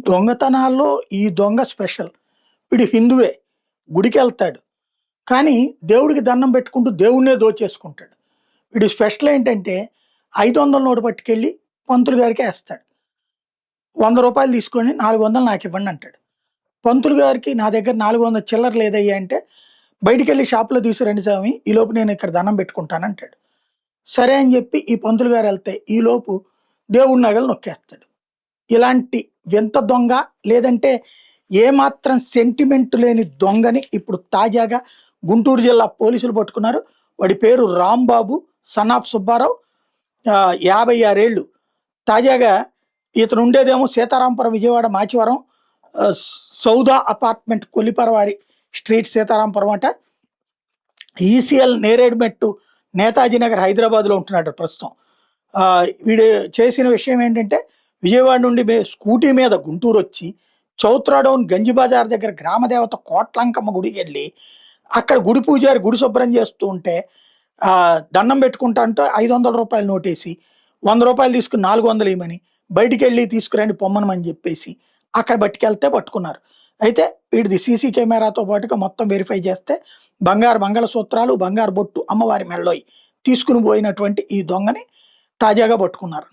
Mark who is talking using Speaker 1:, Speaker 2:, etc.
Speaker 1: దొంగతనాల్లో ఈ దొంగ స్పెషల్. వీడు హిందువే. గుడికెళ్తాడు. కానీ దేవుడికి దండం పెట్టుకుంటూ దేవుడినే దోచేసుకుంటాడు. వీడి స్పెషల్ ఏంటంటే 500 నోటు పట్టుకెళ్ళి పంతులు గారికే ఏస్తాడు. రూ. 100 తీసుకొని 400 నాకివ్వండి అంటాడు. పంతులు గారికి నా దగ్గర 400 చిల్లర లేదయ్యా అంటే, బయటికెళ్ళి షాప్‌లో తీసుకురండి స్వామి, ఈలోపు నేను ఇక్కడ దండం పెట్టుకుంటానంటాడు. సరే అని చెప్పి ఈ పంతులు గారు ఎళ్తే, ఈలోపు దేవుడి నగలు నొక్కేస్తాడు. ఇలాంటి వింత దొంగ, లేదంటే ఏమాత్రం సెంటిమెంట్ లేని దొంగని ఇప్పుడు తాజాగా గుంటూరు జిల్లా పోలీసులు పట్టుకున్నారు. వాడి పేరు రాంబాబు, సన్ ఆఫ్ సుబ్బారావు. 56 ఏళ్ళు. తాజాగా ఇతను ఉండేదేమో సీతారాంపురం, విజయవాడ మాచివరం, సౌదా అపార్ట్మెంట్ కొల్లిపరవారి స్ట్రీట్ సీతారాంపురం అట. ఈసీఎల్ నేరేడుమెట్టు నేతాజీ నగర్ హైదరాబాద్లో ఉంటున్నాడు ప్రస్తుతం. వీడు చేసిన విషయం ఏంటంటే, విజయవాడ నుండి స్కూటీ మీద గుంటూరు వచ్చి చౌత్రాడౌన్ గంజి బజార్ దగ్గర గ్రామదేవత కోట్లంకమ్మ గుడికి వెళ్ళి అక్కడ గుడి పూజారి గుడి శుభ్రం చేస్తూ ఉంటే దండం పెట్టుకుంటా అంటే 500 రూపాయలు నోటేసి 100 రూపాయలు తీసుకుని 400 ఇవ్వమని, బయటికి వెళ్ళి తీసుకురండి పొమ్మనమని చెప్పేసి అక్కడ పట్టుకెళ్తే పట్టుకున్నారు. అయితే వీడిది సీసీ కెమెరాతో పాటుగా మొత్తం వెరిఫై చేస్తే బంగారు మంగళసూత్రాలు, బంగారు బొట్టు అమ్మవారి మెడలోయి తీసుకుని పోయినటువంటి ఈ దొంగని తాజాగా పట్టుకున్నారు.